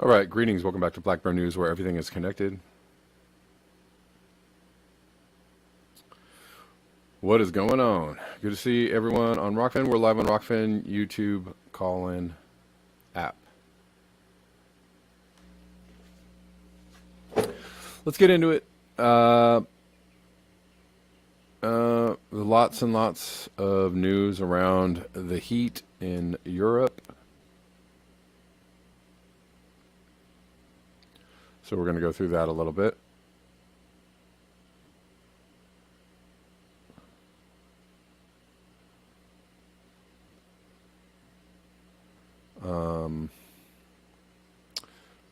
All right, greetings. Welcome back to Black Bear News, where everything is connected. What is going on? Good to see everyone on Rockfin. We're live on Rockfin YouTube call-in app. Let's get into it. Lots and lots of news around the heat in Europe. So we're going to go through that a little bit.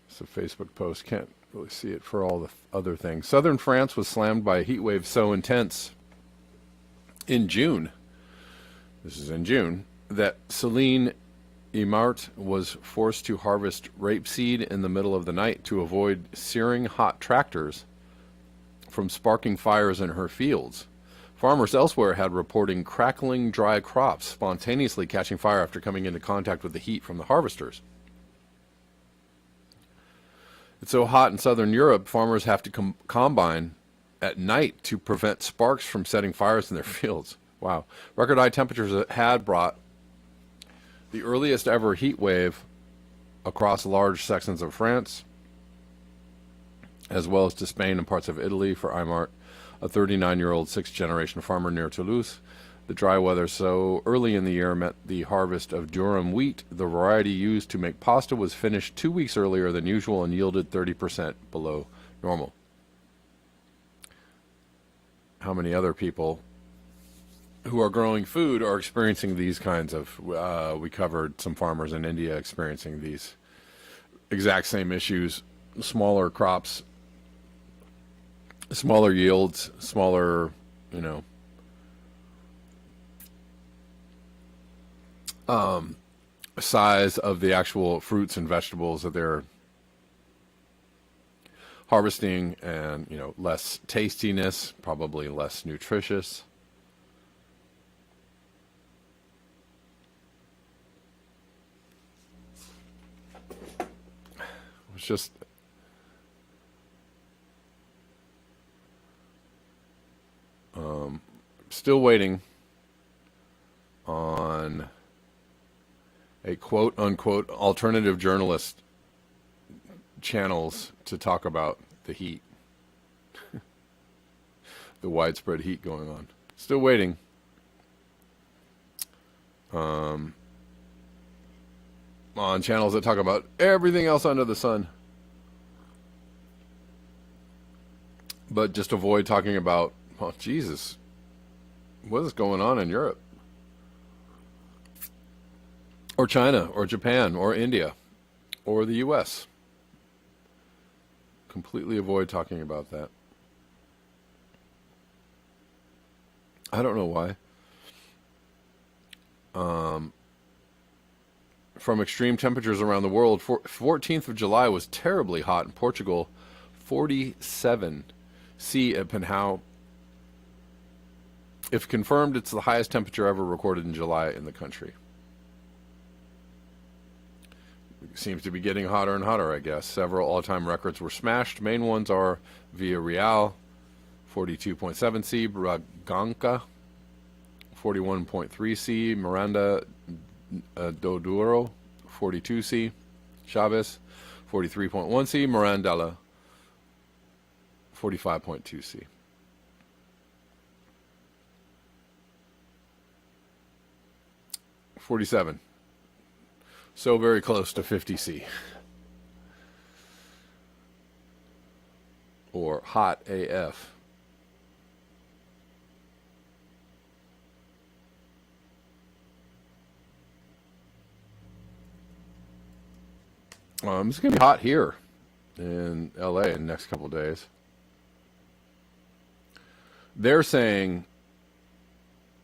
It's a Facebook post. Can't really see it for all the other things. Southern France was slammed by a heat wave so intense in June. This is in June that Céline Imart was forced to harvest rapeseed in the middle of the night to avoid searing hot tractors from sparking fires in her fields. Farmers elsewhere had reporting crackling dry crops spontaneously catching fire after coming into contact with the heat from the harvesters. It's so hot in southern Europe, farmers have to combine at night to prevent sparks from setting fires in their fields. Wow. Record high temperatures had brought the earliest ever heat wave across large sections of France, as well as to Spain and parts of Italy for Imart, a 39-year-old sixth-generation farmer near Toulouse. The dry weather so early in the year meant the harvest of durum wheat, the variety used to make pasta, was finished 2 weeks earlier than usual and yielded 30% below normal. How many other people who are growing food are experiencing these kinds of, we covered some farmers in India experiencing these exact same issues, smaller crops, smaller yields, smaller, size of the actual fruits and vegetables that they're harvesting, and less tastiness, probably less nutritious. It's just still waiting on a quote-unquote alternative journalist channels to talk about the heat, the widespread heat going on. Still waiting. On channels that talk about everything else under the sun. But just avoid talking about, oh, Jesus, what is going on in Europe? Or China, or Japan, or India, or the U.S. Completely avoid talking about that. I don't know why. From extreme temperatures around the world, 14th of July was terribly hot in Portugal, 47 C at Pinhao. If confirmed, it's the highest temperature ever recorded in July in the country. It seems to be getting hotter and hotter, I guess. Several all-time records were smashed. Main ones are Villarreal, 42.7 C, Braganca, 41.3 C, Miranda do Douro, 42 C, Chaves, 43.1 C, Mirandela, 45.2 C. '47. So very close to 50 C. Or hot AF. It's going to be hot here in LA in the next couple of days. They're saying,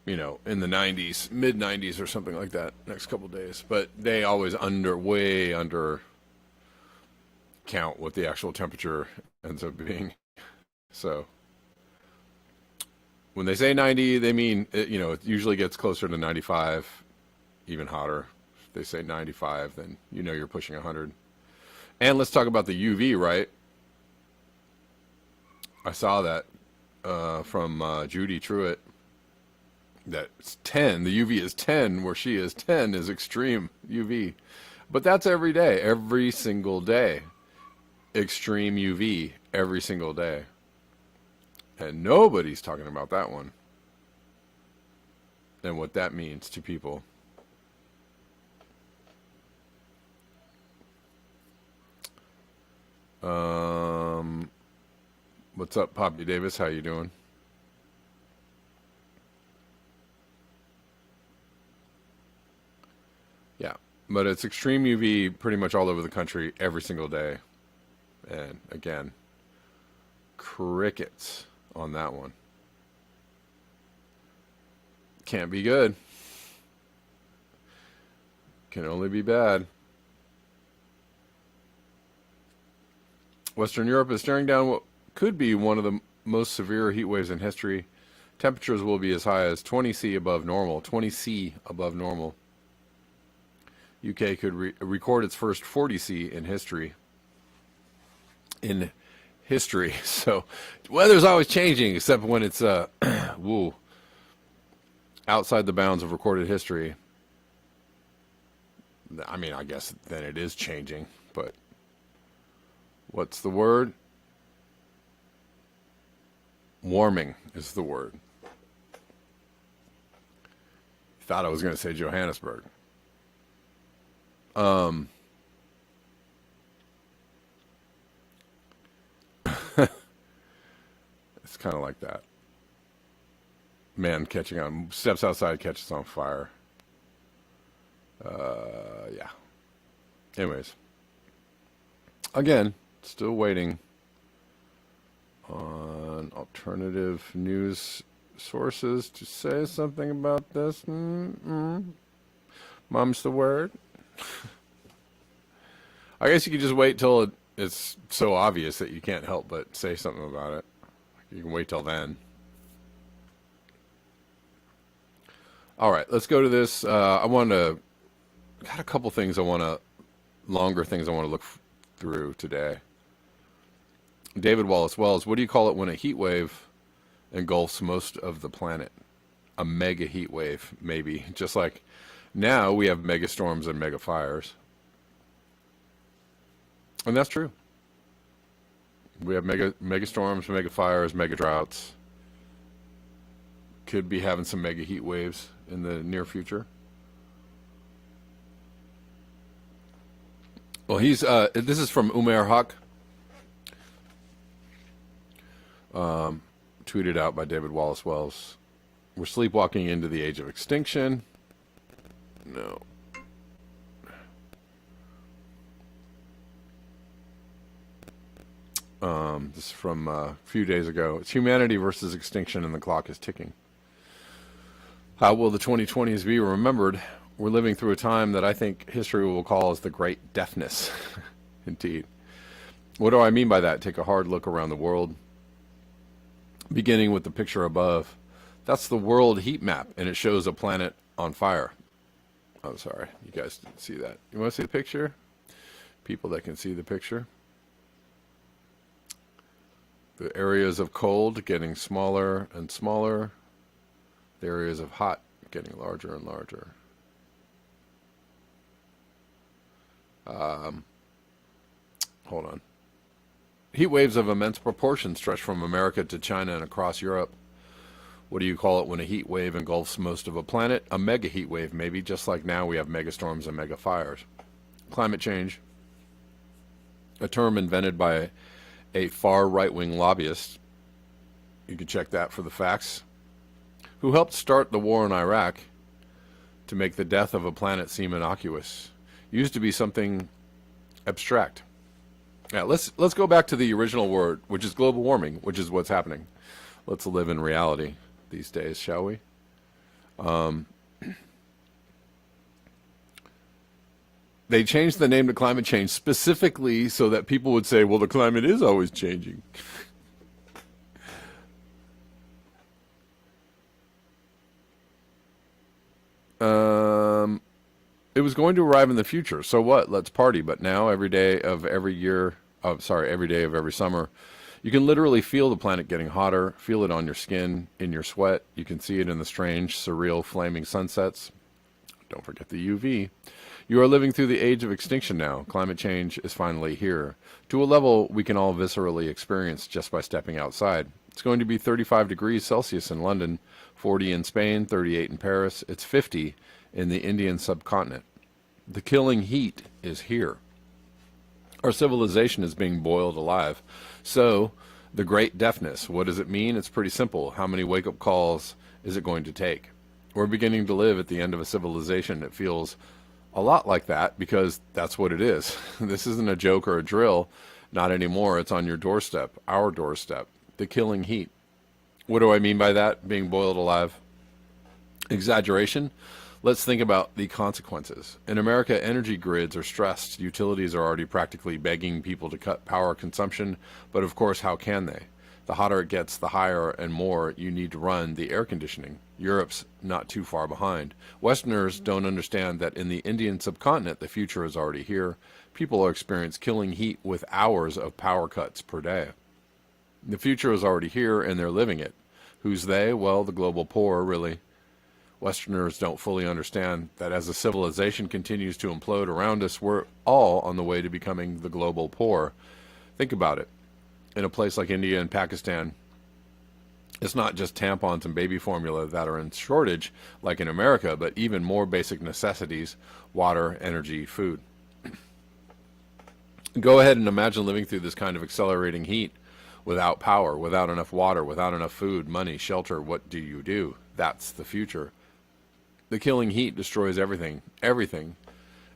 in the 90s, mid 90s or something like that, next couple of days. But they always way under count what the actual temperature ends up being. So when they say 90, they mean, it usually gets closer to 95, even hotter. If they say 95, then you're pushing 100. And let's talk about the UV, right? I saw that from Judy Truitt. That's 10. The UV is 10, where she is 10 is extreme UV. But that's every day, every single day. Extreme UV every single day. And nobody's talking about that one and what that means to people. What's up, Poppy Davis? How you doing? Yeah, but it's extreme UV pretty much all over the country every single day. And again, crickets on that one. Can't be good. Can only be bad. Western Europe is staring down what could be one of the most severe heat waves in history. Temperatures will be as high as 20 C above normal. 20 C above normal. UK could record its first 40 C in history. In history. So, weather's always changing, except when it's woo, outside the bounds of recorded history. I mean, I guess then it is changing, but what's the word? Warming is the word. Thought I was going to say Johannesburg. It's kind of like that. Man catching on, steps outside, catches on fire. Yeah. Anyways. Again, still waiting on alternative news sources to say something about this. Mom's the word. I guess you could just wait till it's so obvious that you can't help but say something about it. You can wait till then. All right, let's go to this. Got a couple things longer things I want to look through today. David Wallace Wells, what do you call it when a heat wave engulfs most of the planet? A mega heat wave, maybe. Just like now we have mega storms and mega fires. And that's true. We have mega storms, mega fires, mega droughts. Could be having some mega heat waves in the near future. Well, this is from Umair Haq, tweeted out by David Wallace Wells. We're sleepwalking into the age of extinction. No. This is from a few days ago. It's humanity versus extinction, and the clock is ticking. How will the 2020s be remembered? We're living through a time that I think history will call as the Great Deafness. Indeed. What do I mean by that? Take a hard look around the world, beginning with the picture above. That's the world heat map, and it shows a planet on fire. Oh, sorry. You guys didn't see that. You want to see the picture? People that can see the picture. The areas of cold getting smaller and smaller. The areas of hot getting larger and larger. Hold on. Heat waves of immense proportion stretch from America to China and across Europe. What do you call it when a heat wave engulfs most of a planet? A mega heat wave, maybe, just like now we have mega storms and mega fires. Climate change, a term invented by a far right-wing lobbyist. You can check that for the facts. Who helped start the war in Iraq to make the death of a planet seem innocuous. Used to be something abstract. Yeah, let's go back to the original word, which is global warming, which is what's happening. Let's live in reality these days, shall we? They changed the name to climate change specifically so that people would say, well, the climate is always changing. It was going to arrive in the future. So what? Let's party. But now, every day of every year, oh, sorry, every day of every summer, you can literally feel the planet getting hotter, feel it on your skin, in your sweat. You can see it in the strange, surreal, flaming sunsets. Don't forget the UV. You are living through the age of extinction now. Climate change is finally here, to a level we can all viscerally experience just by stepping outside. It's going to be 35 degrees Celsius in London, 40 in Spain, 38 in Paris. It's 50 in the Indian subcontinent. The killing heat is here. Our civilization is being boiled alive. So, the Great Deafness, what does it mean? It's pretty simple. How many wake-up calls is it going to take? We're beginning to live at the end of a civilization. It feels a lot like that because that's what it is. This isn't a joke or a drill. Not anymore. It's on your doorstep, our doorstep. The killing heat. What do I mean by that, being boiled alive? Exaggeration? Let's think about the consequences. In America, energy grids are stressed. Utilities are already practically begging people to cut power consumption, but of course, how can they? The hotter it gets, the higher and more you need to run the air conditioning. Europe's not too far behind. Westerners don't understand that in the Indian subcontinent, the future is already here. People are experiencing killing heat with hours of power cuts per day. The future is already here, and they're living it. Who's they? Well, the global poor, really. Westerners don't fully understand that as the civilization continues to implode around us, we're all on the way to becoming the global poor. Think about it. In a place like India and Pakistan, it's not just tampons and baby formula that are in shortage, like in America, but even more basic necessities: water, energy, food. Go ahead and imagine living through this kind of accelerating heat without power, without enough water, without enough food, money, shelter. What do you do? That's the future. The killing heat destroys everything. Everything.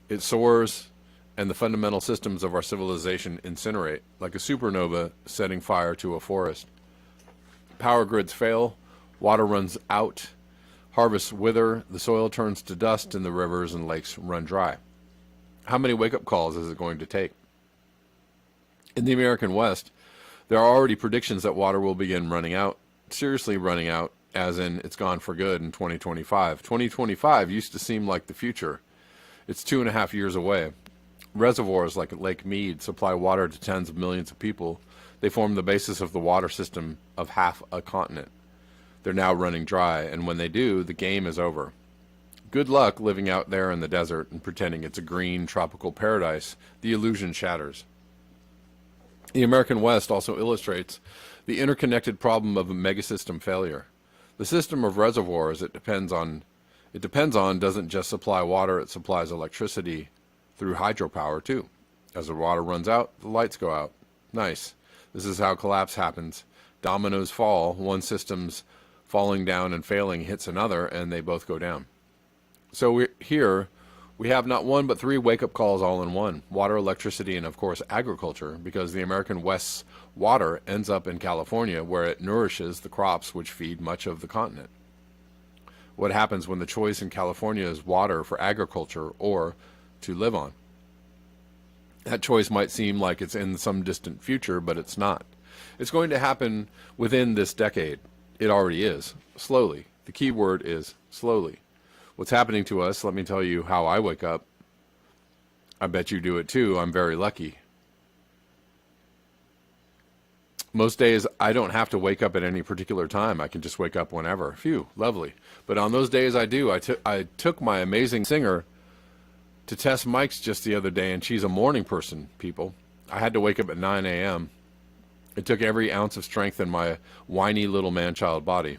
It soars, and the fundamental systems of our civilization incinerate, like a supernova setting fire to a forest. Power grids fail, water runs out, harvests wither, the soil turns to dust, and the rivers and lakes run dry. How many wake-up calls is it going to take? In the American West, there are already predictions that water will begin running out, seriously running out, as in it's gone for good in 2025. 2025 used to seem like the future. It's 2.5 years away. Reservoirs like Lake Mead supply water to tens of millions of people. They form the basis of the water system of half a continent. They're now running dry, and when they do, the game is over. Good luck living out there in the desert and pretending it's a green, tropical paradise. The illusion shatters. The American West also illustrates the interconnected problem of a megasystem failure. The system of reservoirs it depends on doesn't just supply water, it supplies electricity through hydropower too. As the water runs out, the lights go out. Nice. This is how collapse happens. Dominoes fall, one system's falling down and failing hits another, and they both go down. So we have not one but 3 wake-up calls all in one: water, electricity, and of course agriculture, because the American West's water ends up in California, where it nourishes the crops which feed much of the continent. What happens when the choice in California is water for agriculture or to live on? That choice might seem like it's in some distant future, but it's not. It's going to happen within this decade. It already is. Slowly. The key word is slowly. What's happening to us, let me tell you how I wake up. I bet you do it too. I'm very lucky. Most days, I don't have to wake up at any particular time. I can just wake up whenever. Phew, lovely. But on those days I do. I took my amazing singer to test mics just the other day, and she's a morning person, people. I had to wake up at 9 a.m. It took every ounce of strength in my whiny little man-child body.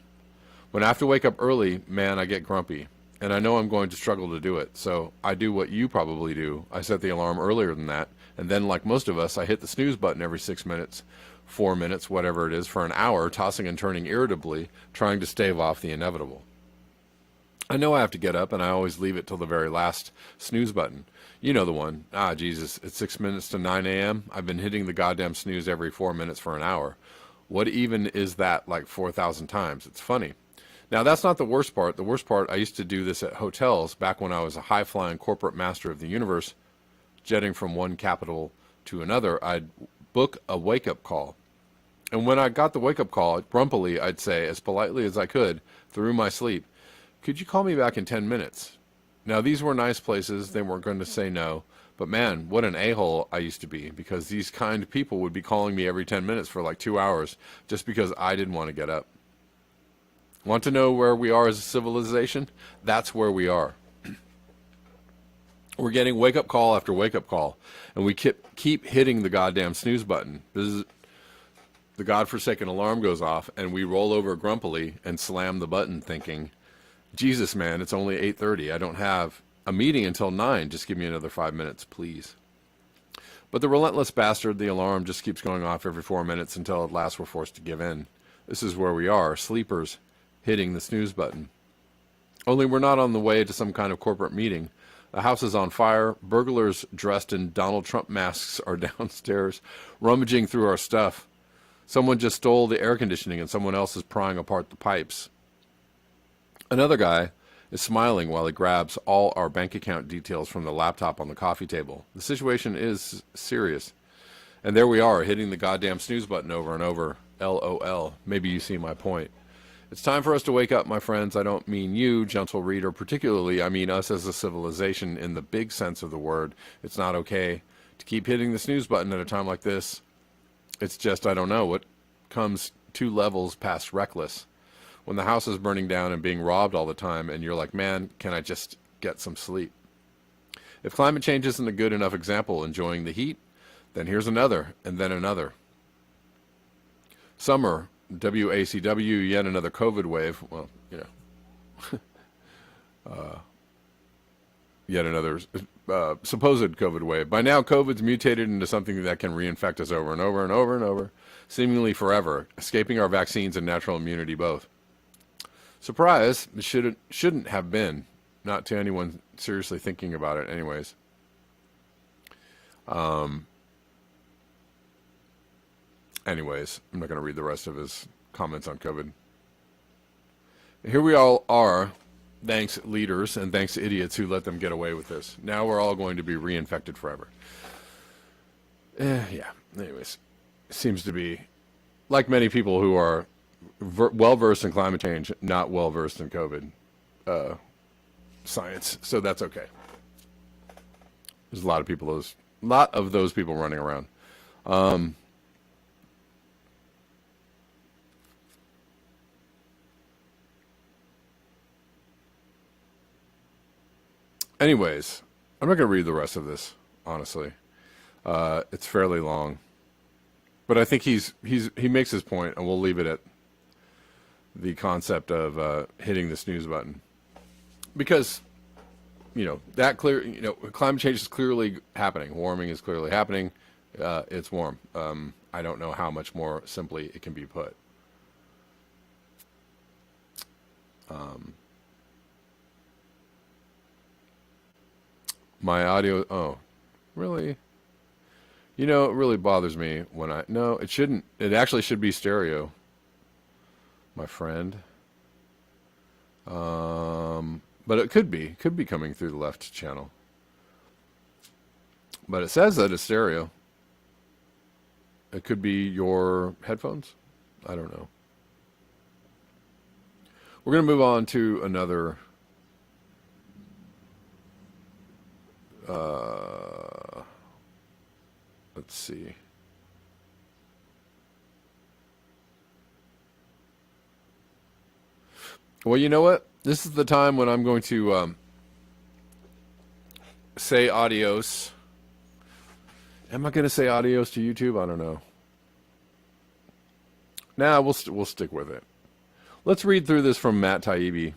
When I have to wake up early, man, I get grumpy. And I know I'm going to struggle to do it, so I do what you probably do. I set the alarm earlier than that, and then, like most of us, I hit the snooze button every 6 minutes, 4 minutes, whatever it is, for an hour, tossing and turning irritably, trying to stave off the inevitable. I know I have to get up, and I always leave it till the very last snooze button. You know the one. Ah, Jesus, it's 6 minutes to 9 a.m. I've been hitting the goddamn snooze every 4 minutes for an hour. What even is that, like 4,000 times? It's funny. Now, that's not the worst part. The worst part, I used to do this at hotels back when I was a high-flying corporate master of the universe, jetting from one capital to another. I'd book a wake-up call. And when I got the wake-up call, grumpily, I'd say, as politely as I could, through my sleep, "Could you call me back in 10 minutes? Now, these were nice places. They weren't going to say no. But man, what an a-hole I used to be, because these kind people would be calling me every 10 minutes for like 2 hours just because I didn't want to get up. Want to know where we are as a civilization? That's where we are. We're getting wake-up call after wake-up call, and we keep hitting the goddamn snooze button. The godforsaken alarm goes off, and we roll over grumpily and slam the button thinking, Jesus, man, it's only 8:30. I don't have a meeting until 9. Just give me another 5 minutes, please. But the relentless bastard, the alarm, just keeps going off every 4 minutes until at last we're forced to give in. This is where we are, sleepers, hitting the snooze button. Only we're not on the way to some kind of corporate meeting. The house is on fire. Burglars dressed in Donald Trump masks are downstairs, rummaging through our stuff. Someone just stole the air conditioning and someone else is prying apart the pipes. Another guy is smiling while he grabs all our bank account details from the laptop on the coffee table. The situation is serious. And there we are, hitting the goddamn snooze button over and over. LOL. Maybe you see my point. It's time for us to wake up, my friends. I don't mean you, gentle reader, particularly. I mean us as a civilization in the big sense of the word. It's not okay to keep hitting the snooze button at a time like this. It's just, I don't know, what comes 2 levels past reckless. When the house is burning down and being robbed all the time, and you're like, man, can I just get some sleep? If climate change isn't a good enough example, enjoying the heat, then here's another, and then another. Summer, WACW, yet another COVID wave. Well, yet another supposed COVID wave. By now, COVID's mutated into something that can reinfect us over and over and over and over, seemingly forever, escaping our vaccines and natural immunity both. Surprise, it shouldn't have been, not to anyone seriously thinking about it anyways. Anyways, I'm not going to read the rest of his comments on COVID. Here we all are, thanks leaders and thanks to idiots who let them get away with this. Now we're all going to be reinfected forever. Yeah, anyways, seems to be, like many people who are well-versed in climate change, not well-versed in COVID science, so that's okay. There's a lot of those people running around. Anyways, I'm not going to read the rest of this, honestly. It's fairly long. But I think he makes his point, and we'll leave it at the concept of hitting the snooze button. Because, climate change is clearly happening. Warming is clearly happening. It's warm. I don't know how much more simply it can be put. My audio, oh, really? It really bothers me when no, it shouldn't. It actually should be stereo, my friend. But it could be coming through the left channel. But it says that it's stereo. It could be your headphones. I don't know. We're going to move on to another let's see. Well, you know what? This is the time when I'm going to say adios. Am I going to say adios to YouTube? I don't know. Nah, we'll stick with it. Let's read through this from Matt Taibbi.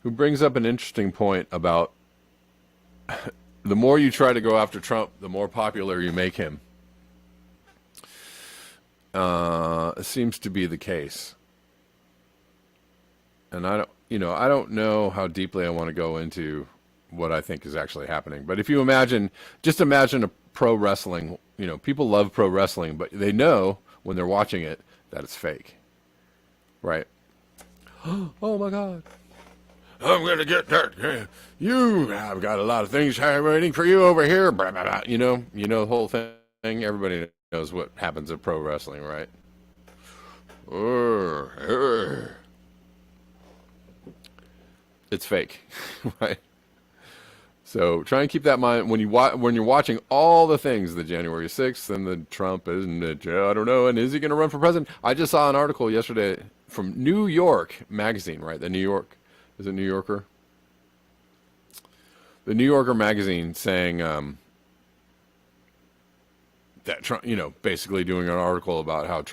Who brings up an interesting point about the more you try to go after Trump, the more popular you make him. It seems to be the case. And I don't know how deeply I want to go into what I think is actually happening. But if you just imagine a pro wrestling, people love pro wrestling, but they know when they're watching it that it's fake. Right? Oh my God. I'm going to get that. I've got a lot of things waiting for you over here. Blah, blah, blah. The whole thing. Everybody knows what happens at pro wrestling, right? it's fake, right? So try and keep that in mind when when you're watching all the things, the January 6th and the Trump isn't it? I don't know, and is he going to run for president? I just saw an article yesterday from New York Magazine, right? The New York, is it New Yorker? The New Yorker Magazine saying that Trump, basically doing an article about how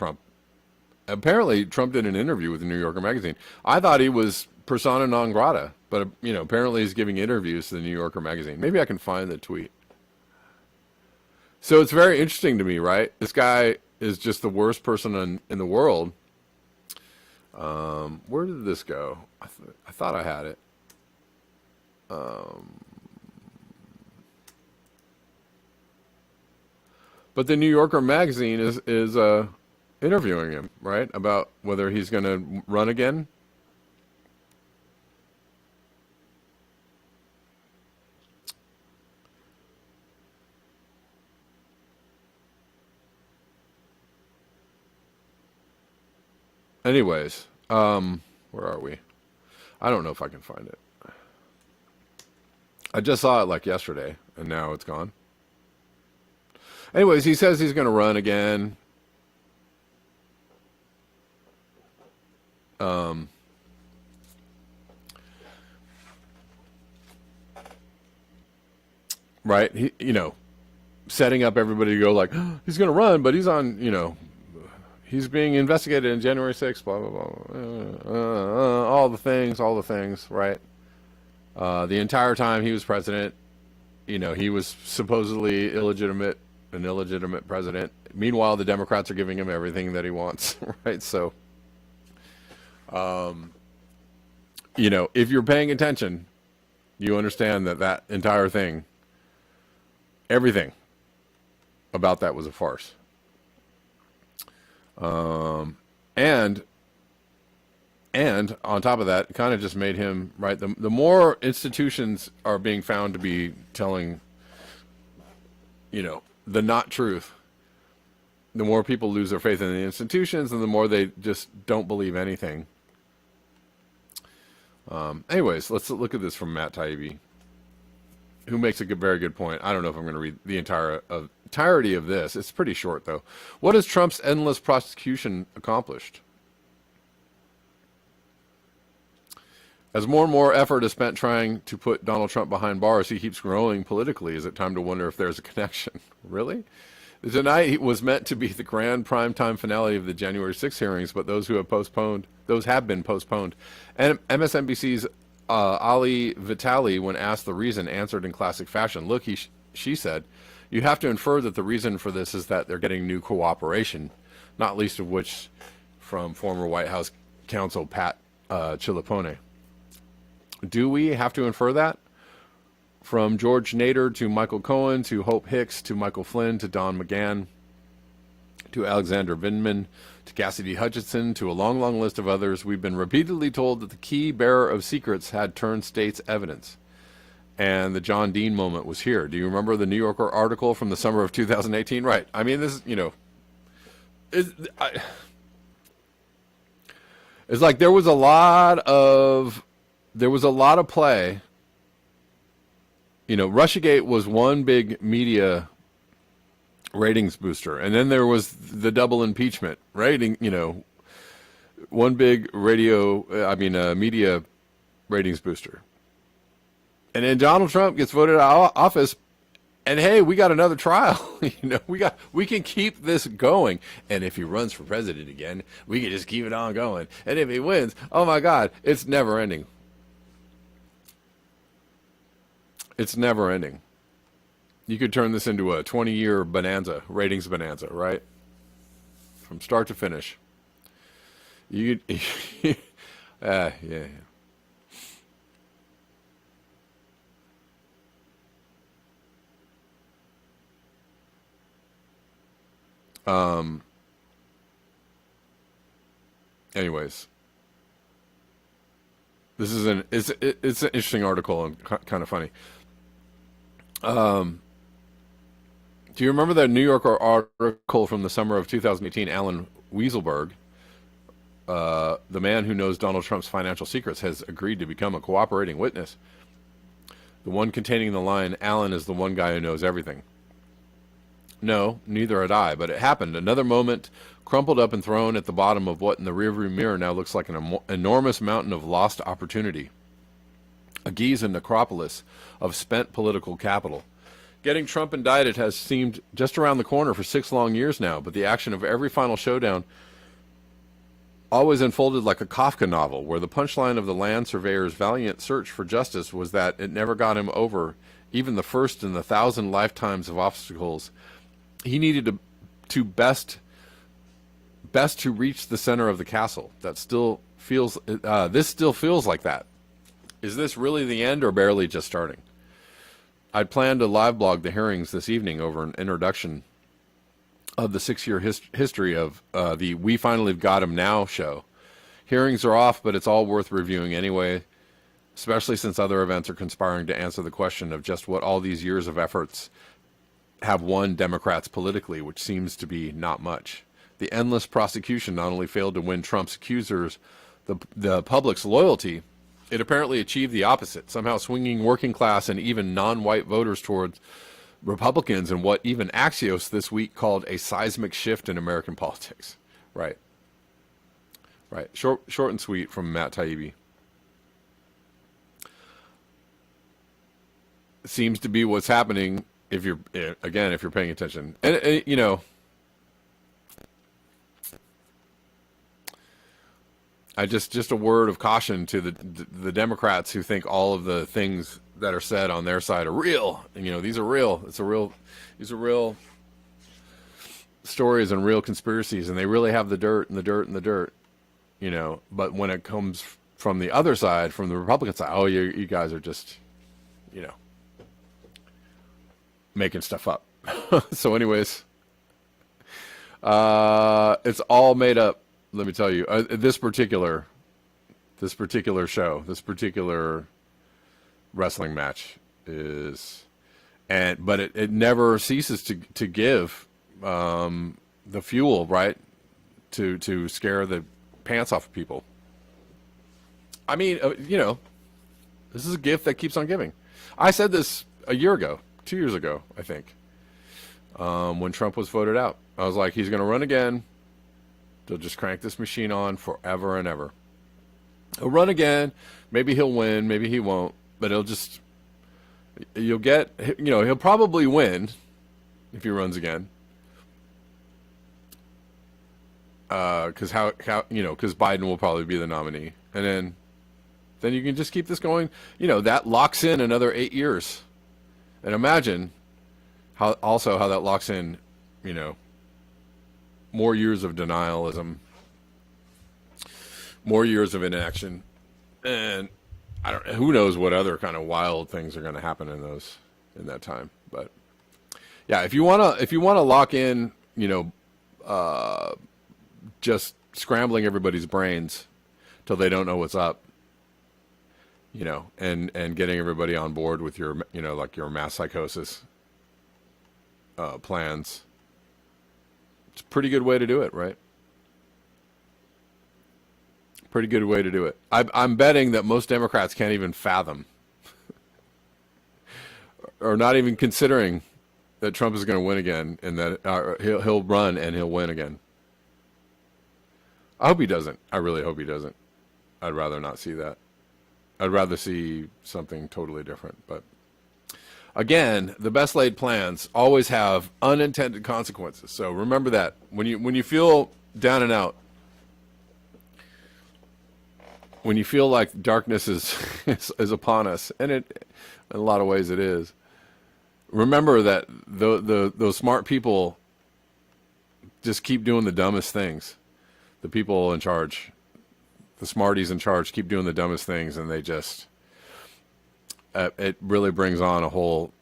apparently Trump did an interview with the New Yorker Magazine. I thought he was persona non grata, but apparently he's giving interviews to the New Yorker Magazine. Maybe I can find the tweet. So it's very interesting to me, right? This guy is just the worst person in the world. Where did this go? I thought I had it. But the New Yorker Magazine is interviewing him, right, about whether he's going to run again. Anyways, where are we? I don't know if I can find it. I just saw it like yesterday, and now it's gone. Anyways, he says he's going to run again. Right? Setting up everybody to go like, oh, he's going to run, but he's on, he's being investigated in January 6th, blah, blah, blah. All the things, right? The entire time he was president, he was supposedly an illegitimate president. Meanwhile, the Democrats are giving him everything that he wants, right? So, if you're paying attention, you understand that entire thing, everything about that was a farce. And on top of that, it kind of just made him, right, the more institutions are being found to be telling, the not truth, the more people lose their faith in the institutions and the more they just don't believe anything. Anyways, let's look at this from Matt Taibbi, who makes a very good point. I don't know if I'm going to read the entirety of this. It's pretty short, though. What has Trump's endless prosecution accomplished? As more and more effort is spent trying to put Donald Trump behind bars, he keeps growing politically. Is it time to wonder if there's a connection? Really? Tonight was meant to be the grand primetime finale of the January 6th hearings, but those have been postponed. And MSNBC's Ali Vitali, when asked the reason, answered in classic fashion. Look, she said, you have to infer that the reason for this is that they're getting new cooperation, not least of which from former White House counsel Pat Chilipone. Do we have to infer that? From George Nader to Michael Cohen to Hope Hicks to Michael Flynn to Don McGahn to Alexander Vindman to Cassidy Hutchinson to a long, long list of others, we've been repeatedly told that the key bearer of secrets had turned state's evidence. And the John Dean moment was here. Do you remember the New Yorker article from the summer of 2018? Right. I mean, this is, it's like there was a lot of play. Russiagate was one big media ratings booster, and then there was the double impeachment rating. One big media ratings booster, and then Donald Trump gets voted out of office, and hey, we got another trial. We can keep this going, and if he runs for president again, we can just keep it on going. And if he wins, oh my God, it's never ending. It's never ending. You could turn this into a 20-year bonanza, ratings bonanza, right? From start to finish. You could, yeah. Anyways, this is it's an interesting article and kind of funny. Do you remember that New Yorker article from the summer of 2018, Alan Weaselberg, the man who knows Donald Trump's financial secrets has agreed to become a cooperating witness. The one containing the line, Alan is the one guy who knows everything. No, neither had I, but it happened. Another moment, crumpled up and thrown at the bottom of what in the rearview mirror now looks like an enormous mountain of lost opportunity. A Giza necropolis of spent political capital. Getting Trump indicted has seemed just around the corner for 6 long years now, but the action of every final showdown always unfolded like a Kafka novel, where the punchline of the land surveyor's valiant search for justice was that it never got him over even the first in the 1,000 lifetimes of obstacles he needed to best to reach the center of the castle. That still feels. This still feels like that. Is this really the end, or barely just starting? I'd planned to live blog the hearings this evening over an introduction of the 6-year history of the We Finally Got Him Now show. Hearings are off, but it's all worth reviewing anyway, especially since other events are conspiring to answer the question of just what all these years of efforts have won Democrats politically, which seems to be not much. The endless prosecution not only failed to win Trump's accusers the public's loyalty, it apparently achieved the opposite, somehow swinging working class and even non-white voters towards Republicans in what even Axios this week called a seismic shift in American politics. Right. Short and sweet from Matt Taibbi. Seems to be what's happening if you're paying attention. And you know, just a word of caution to the Democrats who think all of the things that are said on their side are real. And, you know, these are real. These are real stories and real conspiracies, and they really have the dirt and the dirt and the dirt. You know, but when it comes from the other side, from the Republican side, oh, you guys are just, you know, making stuff up. So, anyways, it's all made up. Let me tell you, this particular show, this particular wrestling match but it never ceases to give the fuel, right, to scare the pants off of people. I mean, you know, this is a gift that keeps on giving. I said this a year ago, 2 years ago, I think, when Trump was voted out. I was like, he's going to run again. They'll just crank this machine on forever and ever. He'll run again. Maybe he'll win. Maybe he won't. But you'll get, you know, he'll probably win if he runs again. Because because Biden will probably be the nominee. And then you can just keep this going. You know, that locks in another 8 years. And imagine how that locks in, you know, more years of denialism, more years of inaction, and who knows what other kind of wild things are going to happen in that time. But yeah, if you wanna lock in, you know, just scrambling everybody's brains till they don't know what's up, you know, and getting everybody on board with your, you know, like your mass psychosis plans. It's a pretty good way to do it, right? Pretty good way to do it. I'm betting that most Democrats can't even fathom or not even considering that Trump is going to win again and that he'll run and he'll win again. I hope he doesn't. I really hope he doesn't. I'd rather not see that. I'd rather see something totally different. But again, the best laid plans always have unintended consequences. So remember that when you feel down and out, when you feel like darkness is upon us, and it, in a lot of ways it is, remember that those smart people just keep doing the dumbest things. The people in charge, the smarties in charge, keep doing the dumbest things, and they just it really brings on a whole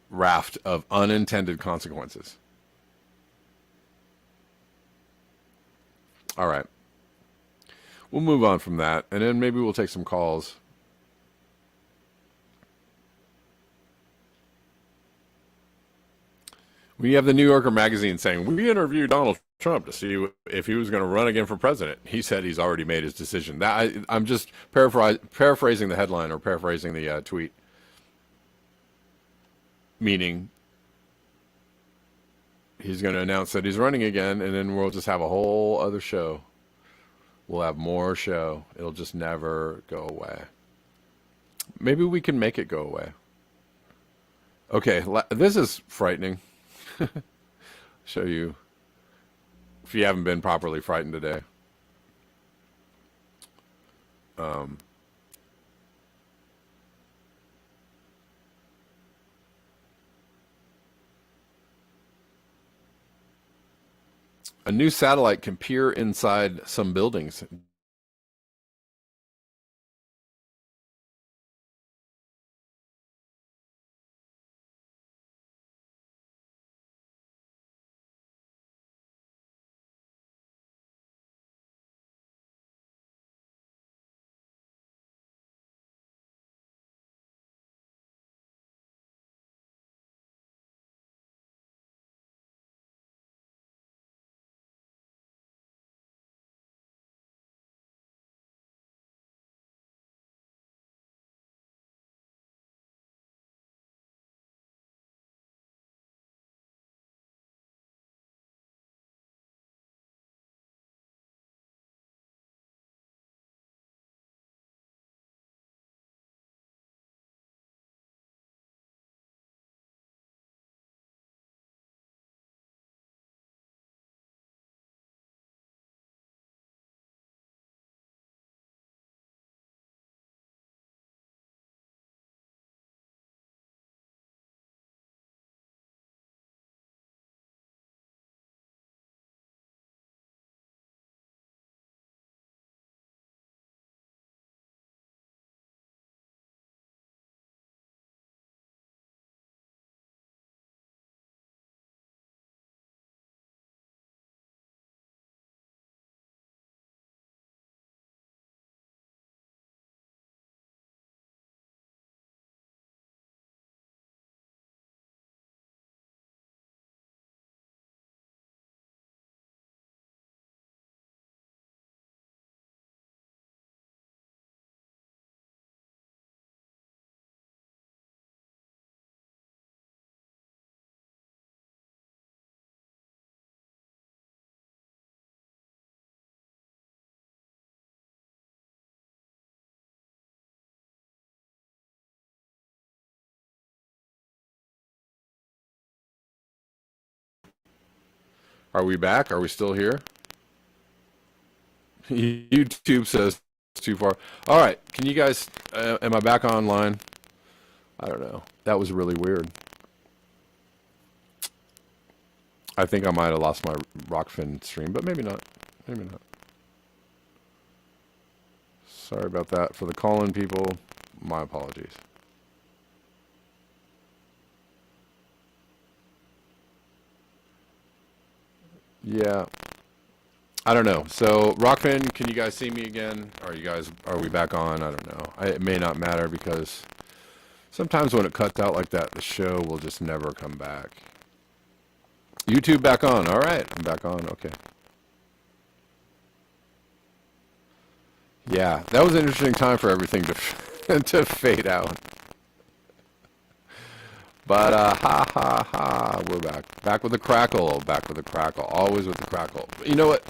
raft of unintended consequences. All right. We'll move on from that, and then maybe we'll take some calls. We have the New Yorker magazine saying, we interviewed Donald Trump to see if he was going to run again for president. He said he's already made his decision. I'm just paraphrasing the headline or paraphrasing the tweet, meaning he's going to announce that he's running again, and then we'll just have a whole other show. We'll have more show. It'll just never go away. Maybe we can make it go away. Okay, this is frightening. Show you if you haven't been properly frightened today. Um, a new satellite can peer inside some buildings. Are we back? Are we still here? YouTube says it's too far. All right. Can you guys, am I back online? I don't know. That was really weird. I think I might have lost my Rockfin stream, but maybe not. Maybe not. Sorry about that. For the call-in people, my apologies. Yeah. I don't know. So, Rockfin, can you guys see me again? Are we back on? I don't know. It may not matter because sometimes when it cuts out like that, the show will just never come back. YouTube back on. All right. I'm back on. Okay. Yeah, that was an interesting time for everything to to fade out. But ha ha ha, we're back. Back with the crackle. Back with the crackle. Always with the crackle. You know what?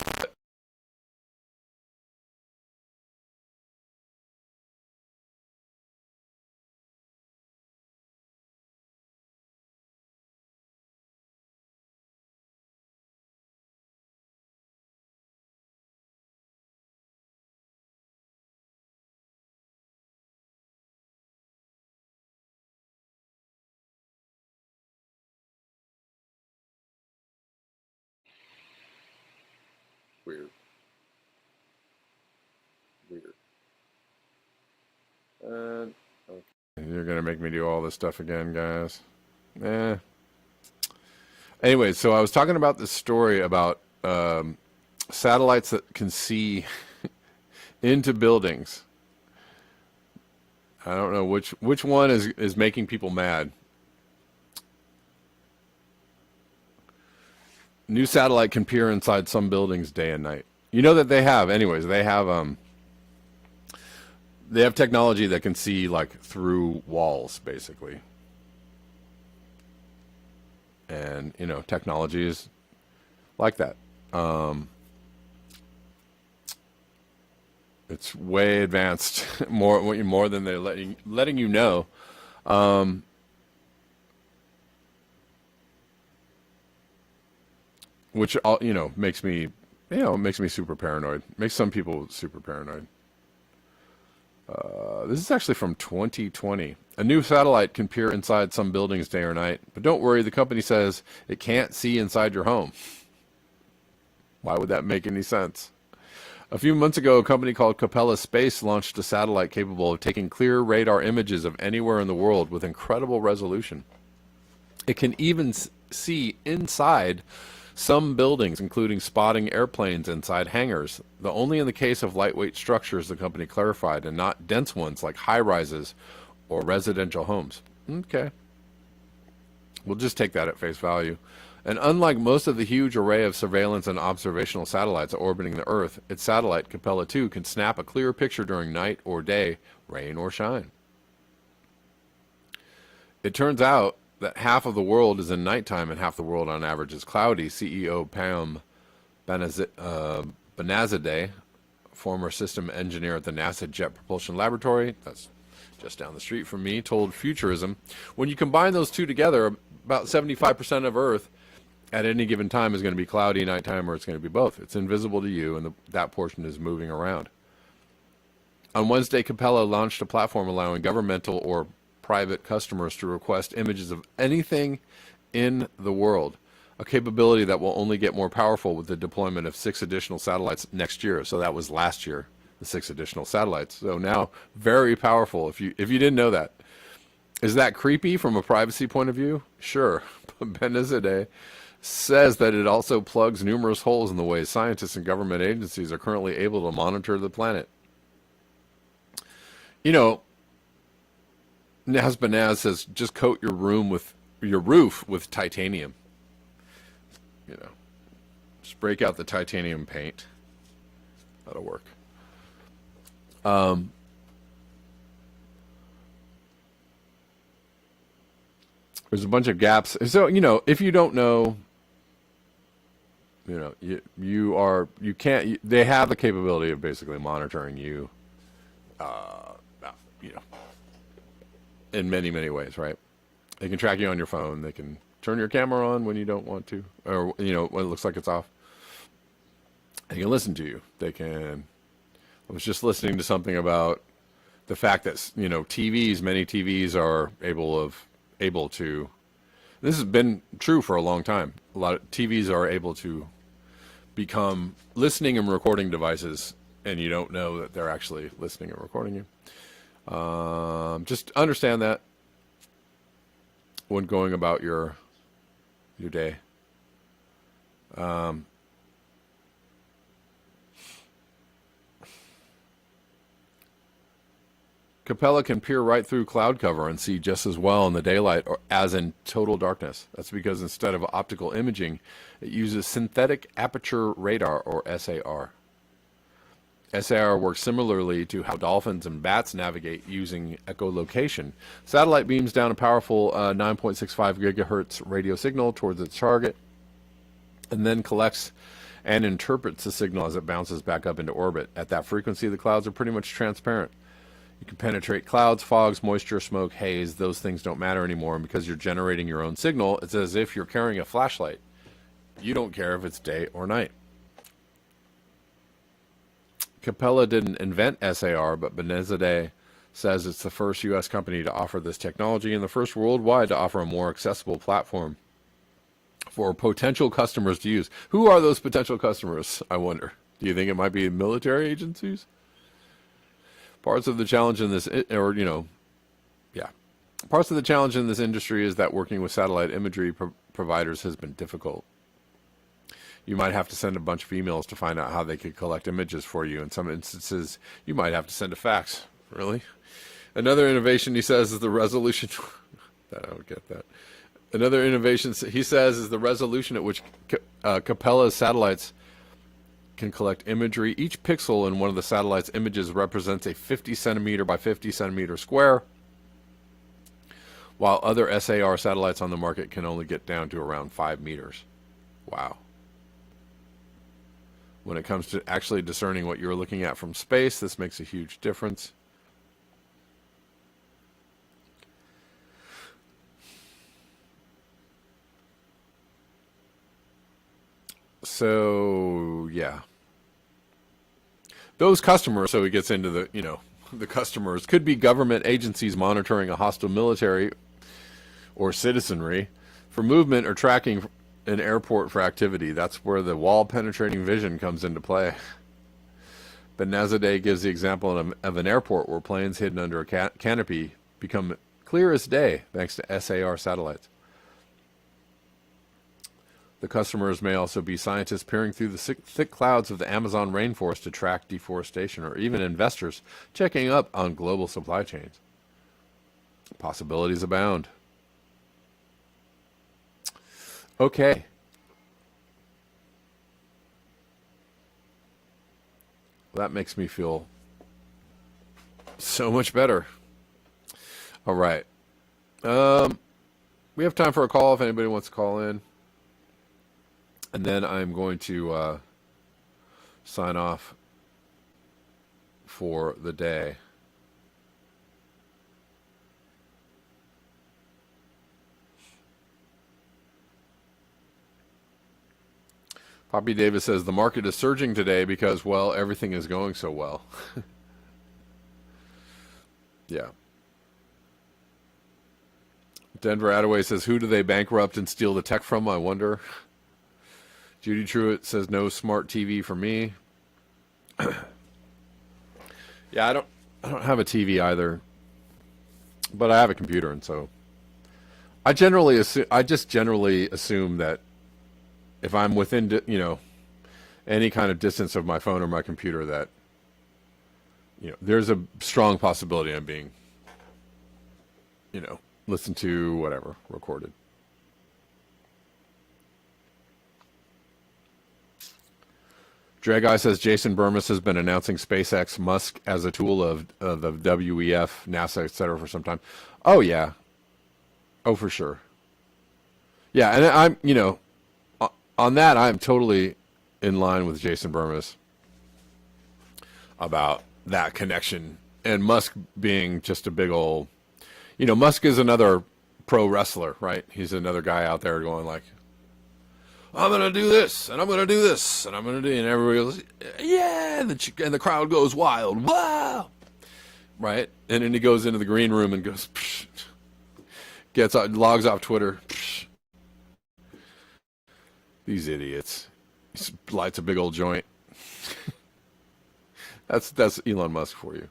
Weird. Weird. Okay. You're gonna make me do all this stuff again, guys. Eh. Anyway, so I was talking about this story about satellites that can see into buildings. I don't know which one is making people mad. New satellite can peer inside some buildings day and night. You know that they have, anyways. They have technology that can see like through walls, basically. And technology is like that. It's way advanced, more than they're letting you know. Which makes me super paranoid. Makes some people super paranoid. This is actually from 2020. A new satellite can peer inside some buildings day or night, but don't worry, the company says it can't see inside your home. Why would that make any sense? A few months ago, a company called Capella Space launched a satellite capable of taking clear radar images of anywhere in the world with incredible resolution. It can even see inside some buildings, including spotting airplanes inside hangars, though only in the case of lightweight structures, the company clarified, and not dense ones like high-rises or residential homes. Okay. We'll just take that at face value. And unlike most of the huge array of surveillance and observational satellites orbiting the Earth, its satellite, Capella 2, can snap a clear picture during night or day, rain or shine. It turns out that half of the world is in nighttime and half the world on average is cloudy. CEO Pam Benazadeh, former system engineer at the NASA Jet Propulsion Laboratory, that's just down the street from me, told Futurism, when you combine those two together, about 75% of Earth at any given time is going to be cloudy nighttime, or it's going to be both. It's invisible to you, and that portion is moving around. On Wednesday, Capella launched a platform allowing governmental or private customers to request images of anything in the world, a capability that will only get more powerful with the deployment of 6 additional satellites next year. So that was last year, the 6 additional satellites. So now very powerful. If you didn't know that. Is that creepy from a privacy point of view? Sure. But Benazadeh says that it also plugs numerous holes in the way scientists and government agencies are currently able to monitor the planet. Naz Banaz says, just coat your roof with titanium. Just break out the titanium paint. That'll work. There's a bunch of gaps. So, if you don't know, you can't, they have the capability of basically monitoring you, in many, many ways, right? They can track you on your phone. They can turn your camera on when you don't want to, or, when it looks like it's off. They can listen to you. I was just listening to something about the fact that, many TVs are able to, this has been true for a long time. A lot of TVs are able to become listening and recording devices, and you don't know that they're actually listening and recording you. Just understand that when going about your day. Capella can peer right through cloud cover and see just as well in the daylight as in total darkness. That's because instead of optical imaging, it uses synthetic aperture radar, or SAR. SAR works similarly to how dolphins and bats navigate using echolocation. Satellite beams down a powerful 9.65 gigahertz radio signal towards its target, and then collects and interprets the signal as it bounces back up into orbit. At that frequency, the clouds are pretty much transparent. You can penetrate clouds, fogs, moisture, smoke, haze. Those things don't matter anymore, and because you're generating your own signal, it's as if you're carrying a flashlight. You don't care if it's day or night. Capella didn't invent SAR, but Benazadeh says it's the first U.S. company to offer this technology and the first worldwide to offer a more accessible platform for potential customers to use. Who are those potential customers, I wonder? Do you think it might be military agencies? Parts of the challenge in this, parts of the challenge in this industry is that working with satellite imagery providers has been difficult. You might have to send a bunch of emails to find out how they could collect images for you. In some instances, you might have to send a fax. Really? Another innovation, he says, is the resolution. I don't get that. Another innovation, he says, is the resolution at which Capella's satellites can collect imagery. Each pixel in one of the satellite's images represents a 50 centimeter by 50 centimeter square, while other SAR satellites on the market can only get down to around 5 meters. Wow. When it comes to actually discerning what you're looking at from space, this makes a huge difference. So, yeah. Those customers, so he gets into the, the customers, could be government agencies monitoring a hostile military or citizenry for movement or tracking an airport for activity. That's where the wall-penetrating vision comes into play. But Nazadeh gives the example of an airport where planes hidden under a canopy become clear as day thanks to SAR satellites. The customers may also be scientists peering through the thick clouds of the Amazon rainforest to track deforestation, or even investors checking up on global supply chains. Possibilities abound. Okay. That makes me feel so much better. All right. We have time for a call if anybody wants to call in. And then I'm going to sign off for the day. Poppy Davis says the market is surging today because, well, everything is going so well. Yeah. Denver Attaway says, who do they bankrupt and steal the tech from, I wonder? Judy Truitt says, no smart TV for me. Yeah, I don't have a TV either, but I have a computer, and so I just generally assume that if I'm within, any kind of distance of my phone or my computer, that, there's a strong possibility I'm being, listened to, whatever, recorded. Drag says Jason Burmis has been announcing SpaceX Musk as a tool of the WEF, NASA, etc. for some time. Oh, yeah. Oh, for sure. Yeah, and I'm, on that, I'm totally in line with Jason Burmis about that connection. And Musk being just a big old, Musk is another pro wrestler, right? He's another guy out there going like, I'm going to do this, and I'm going to do this, and I'm going to do, and everybody goes, yeah, and the crowd goes wild, wow, right? And then he goes into the green room and goes, psh, logs off Twitter, psh. These idiots. He lights a big old joint. That's Elon Musk for you.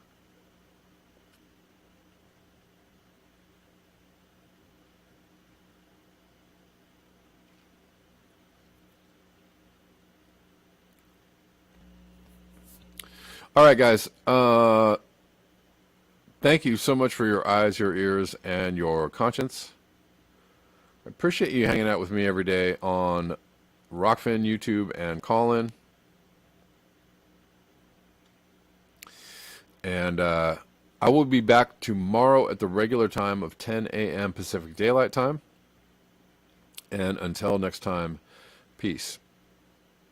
All right, guys. Thank you so much for your eyes, your ears, and your conscience. I appreciate you hanging out with me every day on Rockfin, YouTube, and Callin. And I will be back tomorrow at the regular time of 10 a.m. Pacific Daylight Time. And until next time, peace.